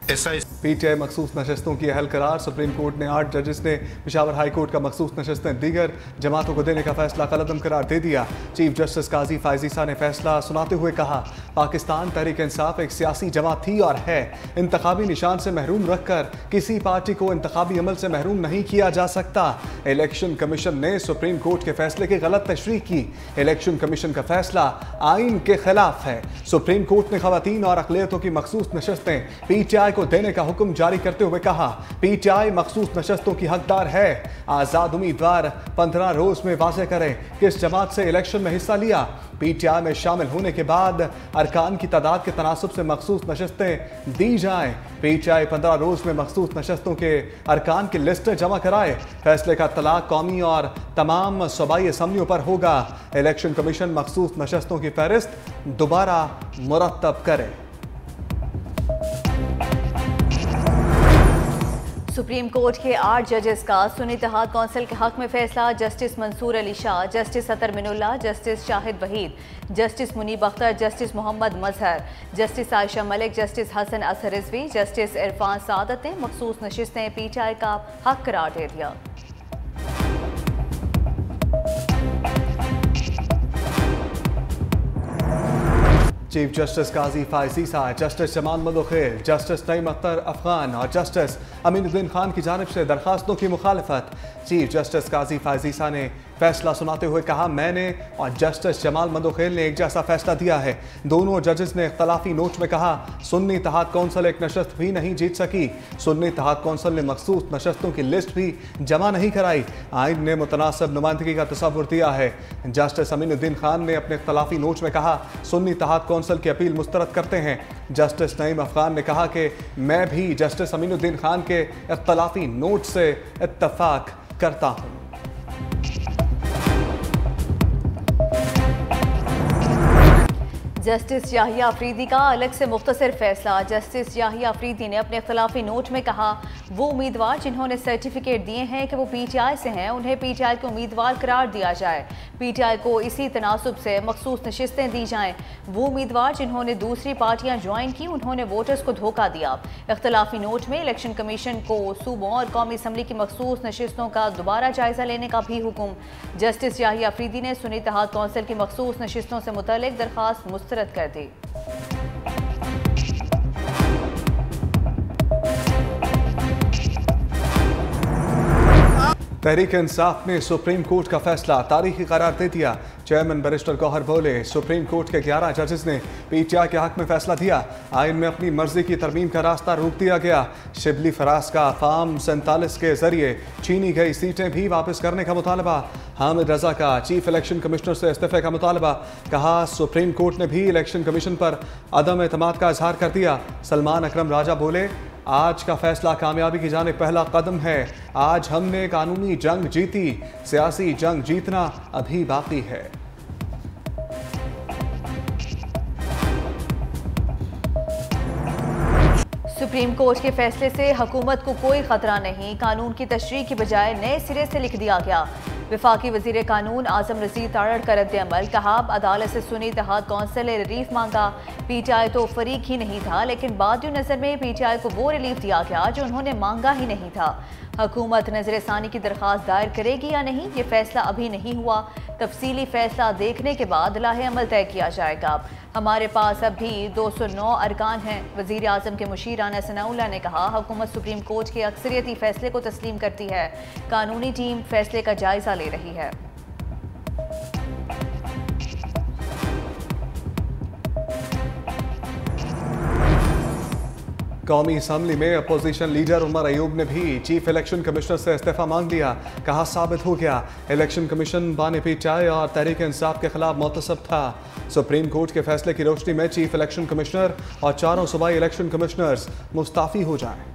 PTI मखसूस नशस्तों की अहल करार। सुप्रीम कोर्ट ने 8 जजेस ने पेशावर हाई कोर्ट का मखसूस नशस्तें दीगर जमातों को देने का फैसला कलअदम करार दे दिया। चीफ जस्टिस काजी फायजीसा ने फैसला सुनाते हुए कहा, पाकिस्तान तहरीक इंसाफ एक सियासी जमात थी और है। इंतखाबी निशान से महरूम रखकर किसी पार्टी को इंतखाबी अमल से महरूम नहीं किया जा सकता। इलेक्शन कमीशन ने सुप्रीम कोर्ट के फैसले की गलत तशरीह की। इलेक्शन कमीशन का फैसला आइन के खिलाफ है। सुप्रीम कोर्ट ने खवातीन और अक़लियतों की मखसूस नशस्तें पीटीआई को देने का हुक्म जारी करते हुए कहा, पीटीआई मखसूस नशस्तों की हकदार है। आजाद उम्मीदवार 15 रोज में वाज़ेह करें किस जमात से इलेक्शन में हिस्सा लिया। पीटीआई में शामिल होने के बाद अरकान की तादाद के तनासुब से मखसूस नशस्तें दी जाएं। पीटीआई 15 रोज में मखसूस नशस्तों के अरकान की लिस्टें जमा कराए। फैसले का तलाक कौमी और तमाम सूबाई असम्बलियों पर होगा। इलेक्शन कमीशन मखसूस नशस्तों की फहरिस्त दोबारा मुरतब करे। सुप्रीम कोर्ट के 8 जजेस का सुन्नी इत्तेहाद कौंसिल के हक में फैसला। Justice Mansoor Ali Shah, justice Athar Minallah, justice Shahid Waheed, justice Munib Akhtar, justice Mohammad Mazhar, justice Ayesha Malik, justice Hasan Azhar Rizvi, justice Irfan सादत ने मखसूस नशिस्तें पीटीआई का हक करार दे दिया। चीफ जस्टिस काजी फायजीसा, जस्टिस जमाल मदोखेल, जस्टिस नईम अख्तर अफगान और जस्टिस अमीनुद्दीन खान की जानिब से दरखास्तों की मुखालफत। चीफ जस्टिस काजी फायजीसा ने फैसला सुनाते हुए कहा, मैंने और जस्टिस जमाल मदोखेल ने एक जैसा फैसला दिया है। दोनों जजेस ने इख्तलाफी नोट में कहा, सुन्नी इत्तेहाद कौंसिल एक नशस्त भी नहीं जीत सकी। सुन्नी इत्तेहाद कौंसिल ने मखसूस नशस्तों की लिस्ट भी जमा नहीं कराई। आइन ने मुतनासिब नुमाइंदगी का तसव्वुर दिया है। जस्टिस अमीनुद्दीन खान ने अपने इख्तलाफी नोट में कहा, सुन्नी इत्तेहाद कौंसिल की अपील मुस्तरद करते हैं। जस्टिस नईम अफगान ने कहा कि मैं भी जस्टिस अमीनुद्दीन खान के इख्तलाफी नोट से इत्तफाक करता हूँ। जस्टिस याहिया अफरीदी का अलग से मुख्तसर फैसला। जस्टिस याहिया अफरीदी ने अपने इख्तलाफी नोट में कहा, वो उम्मीदवार जिन्होंने सर्टिफिकेट दिए हैं कि वो पीटीआई से हैं, उन्हें पीटीआई के उम्मीदवार करार दिया जाए। पीटीआई को इसी तनासुब से मखसूस नशिस्तें दी जाएं। वो उम्मीदवार जिन्होंने दूसरी पार्टियां ज्वाइन की, उन्होंने वोटर्स को धोखा दिया। इख्तलाफी नोट में इलेक्शन कमीशन को सूबों और कौमी असम्बली की मखसूस नशिस्तों का दोबारा जायजा लेने का भी हुक्म। जस्टिस याहिया अफरीदी ने सुन्नी इत्तेहाद कौंसिल की मखसूस नशिस्तों से मुतल्लिक दरखास्त मुस्तरद कर दी। तहरीक इंसाफ ने सुप्रीम कोर्ट का फैसला तारीखी करार दे दिया। चेयरमैन बैरिस्टर गौहर बोले, सुप्रीम कोर्ट के 11 जजेस ने पीटीआई के हक में फैसला दिया। आइन में अपनी मर्जी की तरमीम का रास्ता रोक दिया गया। शिबली फराज का फार्म 47 के जरिए छीनी गई सीटें भी वापस करने का मुतालबा। हामिद रजा का चीफ इलेक्शन कमिश्नर से इस्तीफे का मुतालबा। कहा, सुप्रीम कोर्ट ने भी इलेक्शन कमीशन पर अदम एतमाद का इजहार कर दिया। सलमान अकरम राजा बोले, आज का फैसला कामयाबी की जानिब पहला कदम है। आज हमने कानूनी जंग जीती, सियासी जंग जीतना अभी बाकी है। सुप्रीम कोर्ट के फैसले से हुकूमत को कोई खतरा नहीं। कानून की तशरीह की बजाय नए सिरे से लिख दिया गया। वफाकी वजीर कानून आजम रजीद तारड़ का रद्द-ए-अमल। कहा, अदालत से सुन्नी इत्तेहाद कौंसिल ने रिलीफ मांगा। पीटीआई तो फरीक ही नहीं था, लेकिन बाद नज़र में पीटीआई को वो रिलीफ दिया गया जो उन्होंने मांगा ही नहीं था। हुकूमत नजरसानी की दरख्वास्त दायर करेगी या नहीं, ये फैसला अभी नहीं हुआ। तफसीली फैसला देखने के बाद लाहे अमल तय किया जाएगा। हमारे पास अभी 209 अरकान हैं। वज़ीर आज़म के मुशीर राना सनाउल्लाह ने कहा, हुकूमत सुप्रीम कोर्ट के अक्सरियती फैसले को तस्लीम करती है। कानूनी टीम फैसले का जायजा ले रही है। कौमी असम्बली में अपोजिशन लीडर उमर अयूब ने भी चीफ इलेक्शन कमिश्नर से इस्तीफा मांग लिया। कहा, साबित हो गया इलेक्शन कमीशन बाने पीटीआई और तहरीक इंसाफ के खिलाफ मुतसब था। सुप्रीम कोर्ट के फैसले की रोशनी में चीफ इलेक्शन कमिश्नर और 4 सूबाई इलेक्शन कमिश्नर्स मुस्ताफी हो जाएं।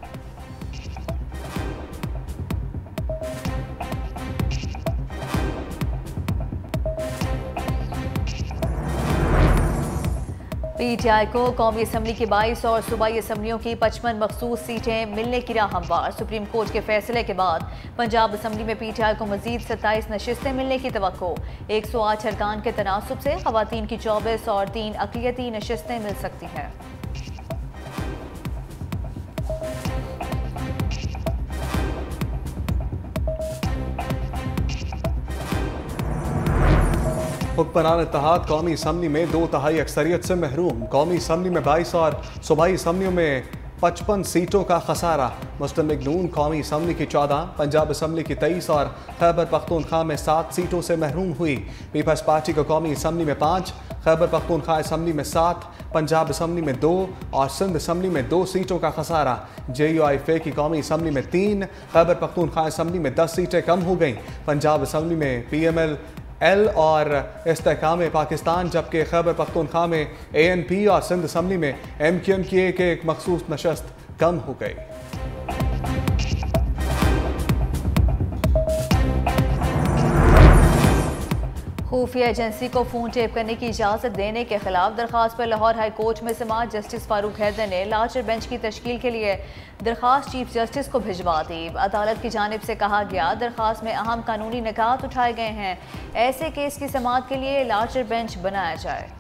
पीटीआई को कौमी असम्बली की 22 और सूबाई असम्बलियों की 55 मखसूस सीटें मिलने की राह हमवार। सुप्रीम कोर्ट के फैसले के बाद पंजाब असम्बली में पीटीआई को मजीद 27 नशिस्तें मिलने की तवक्को। 108 अरकान के तनासुब से खवातीन की 24 और 3 अक़लियती नशिस्तें मिल सकती हैं। हुक्मरान इत्तेहाद कौमी असम्बली में 2/3 अक्सरियत से महरूम। कौमी असम्बली में 22 और सूबाई असम्बलियों में 55 सीटों का खसारा। मुस्लिम लीग नून कौमी असम्बली की 14, पंजाब असम्बली की 23 और खैबर पख्तूनख्वा में 7 सीटों से महरूम हुई। पीपल्स पार्टी को कौमी असम्बली में 5, खैबर पख्तूनख्वा असम्बली में 7, पंजाब असम्बली में 2 और सिंध असम्बली में 2 सीटों का खसारा। JUIF की कौमी असम्बली में 3, खैबर पख्तूनख्वा असम्बली में 10 सीटें कम हो गईं। पंजाब असम्बली में PML और इस्तेहकाम पाकिस्तान, जबकि खैबर पख्तूनख्वा में ANP और सिंध असम्बली में MQM की एक मखसूस नशस्त कम हो गई। खुफिया एजेंसी को फोन टेप करने की इजाज़त देने के खिलाफ दरख्वास्त पर लाहौर हाई कोर्ट में समाअत जस्टिस फारूक हैदर ने लार्जर बेंच की तश्कील के लिए दरख्वास्त चीफ जस्टिस को भिजवा दी। अदालत की जानिब से कहा गया दरख्वास्त में अहम कानूनी निकात उठाए गए हैं, ऐसे केस की समाअत के लिए लार्जर बेंच बनाया जाए।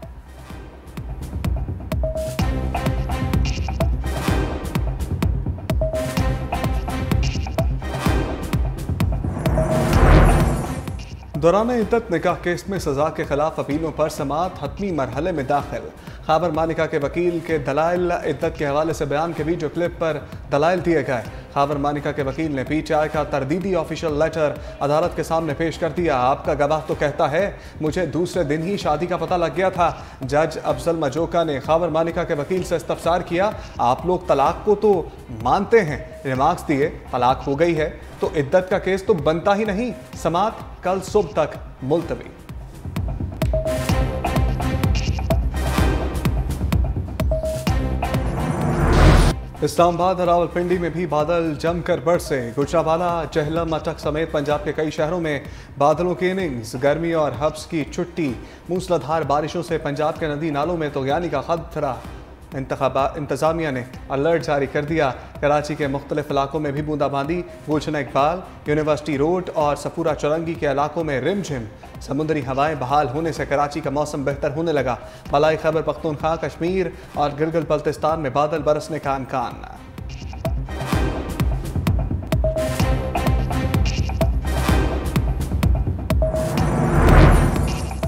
दौरान इद्दत निकाह केस में सजा के खिलाफ अपीलों पर समाअत हतमी मरहले में दाखिल। खैबर मानिका के वकील के दलाइल इद्दत के हवाले से बयान के वीडियो क्लिप पर दलाइल दिए गए। खैबर मानिका के वकील ने PTI का तरदीदी ऑफिशियल लेटर अदालत के सामने पेश कर दिया। आपका गवाह तो कहता है मुझे दूसरे दिन ही शादी का पता लग गया था। जज अफजल मजोका ने खैबर मानिका के वकील से इस्तफसार किया, आप लोग तलाक को तो मानते हैं, रिमार्क्स दिए तलाक हो गई है तो इद्दत का केस तो बनता ही नहीं। समाअत कल सुबह तक मुलतवी। इस्लामाबाद और रावलपिंडी में भी बादल जमकर बरसे। गुजरावाला, चहलम, अटक समेत पंजाब के कई शहरों में बादलों की इनिंग्स। गर्मी और हब्स की छुट्टी। मूसलाधार बारिशों से पंजाब के नदी नालों में तगयानी का खतरा। इंतजामिया ने अलर्ट जारी कर दिया। कराची के मुख्तलिफ इलाकों में भी बूंदाबांदी। गुलशन इकबाल, यूनिवर्सिटी रोड और सपूरा चौरंगी के इलाकों में रिमझिम। समुद्री हवाएं बहाल होने से कराची का मौसम बेहतर होने लगा। मलाई खैबर पख्तूनख्वा, कश्मीर और गिलगित बल्तिस्तान में बादल बरसने का इम्कान।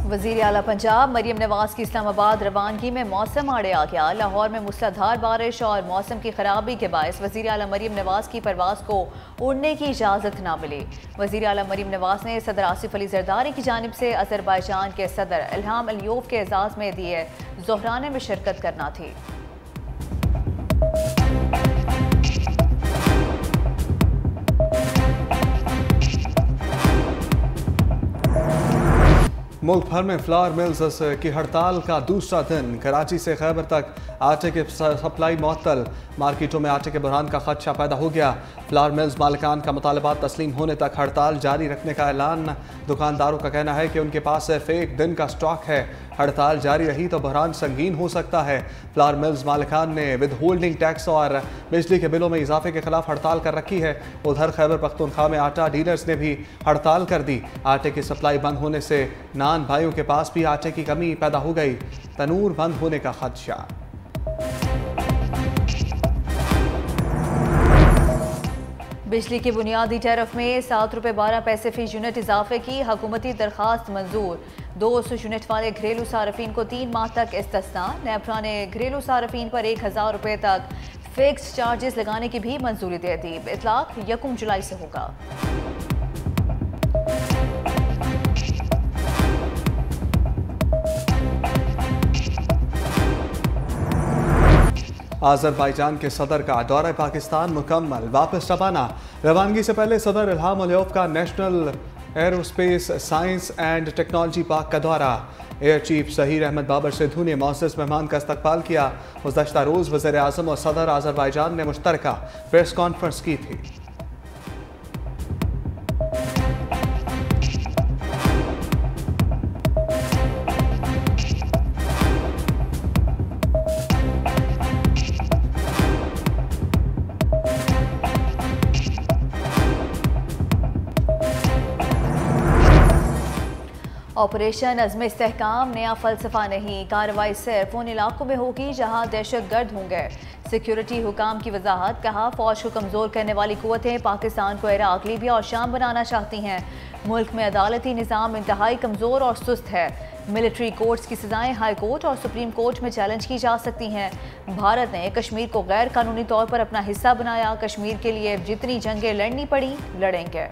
वज़ीर आला पंजाब मरियम नवाज की इस्लामाबाद रवानगी में मौसम आड़े आ गया। लाहौर में मूसलाधार बारिश और मौसम की खराबी के बायस वज़ीर आला मरियम नवाज की परवाज को उड़ने की इजाज़त न मिली। वज़ीर आला मरियम नवाज ने सदर आसिफ अली जरदारी की जानिब से अज़रबैजान के सदर इल्हाम अलियोव के एजाज़ में दिए ज़ोहराने में शिरकत करना थी। मुल्क भर में फ्लावर मिल्स की हड़ताल का दूसरा दिन। कराची से खैबर तक आटे की सप्लाई मुअत्तल। मार्केटों में आटे के बहरान का खदशा पैदा हो गया। फ्लावर मिल्स मालिकान का मुतालबात तस्लीम होने तक हड़ताल जारी रखने का ऐलान। दुकानदारों का कहना है कि उनके पास सिर्फ एक दिन का स्टॉक है। हड़ताल जारी रही तो बहरान संगीन हो सकता है। फ्लावर मिल्स मालिकान ने विद होल्डिंग टैक्स और बिजली के बिलों में इजाफे के खिलाफ हड़ताल कर रखी है। उधर खैबर पख्तूनख्वा में आटा डीलर्स ने भी हड़ताल कर दी। आटे की सप्लाई बंद होने से नान भाइयों के पास भी आटे की कमी पैदा हो गई। तनूर बंद होने का खदशा। बिजली की बुनियादी टैरिफ में ₹7.12 फी यूनिट इजाफे की हुकूमती दरखास्त मंजूर। 200 यूनिट वाले घरेलू सार्फिन को 3 माह तक इस्तिस्ना। नेपरा ने घरेलू सार्फिन पर ₹1000 तक फिक्स चार्जेस लगाने की भी मंजूरी दे दी। इतलाक 1 जुलाई से होगा। आज़रबाईजान के सदर का दौरा पाकिस्तान मुकम्मल, वापस रवाना। रवानगी से पहले सदर इल्हाम अलियोव का national aerospace science and technology park का दौरा। एयर चीफ ज़हीर अहमद बाबर सिद्धू ने मौजूद मेहमान का इस्तकबाल किया। गुज़श्ता रोज़ वज़ीर आज़म और सदर आज़रबाईजान ने मुश्तरका प्रेस कॉन्फ्रेंस की थी। ऑपरेशन अज़्म इस्तेहकाम नया फ़लसफ़ा नहीं, कार्रवाई सिर्फ उन इलाकों में होगी जहां दहशत गर्द होंगे। सिक्योरिटी हुकाम की वजाहत, कहा फ़ौज को कमज़ोर करने वाली कुव्वतें पाकिस्तान को इराक, लीबिया और शाम बनाना चाहती हैं। मुल्क में अदालती निज़ाम इंतहाई कमज़ोर और सुस्त है। मिलिट्री कोर्ट्स की सजाएं हाई कोर्ट और सुप्रीम कोर्ट में चैलेंज की जा सकती हैं। भारत ने कश्मीर को गैर कानूनी तौर पर अपना हिस्सा बनाया। कश्मीर के लिए जितनी जंगें लड़नी पड़ी लड़ेंगे।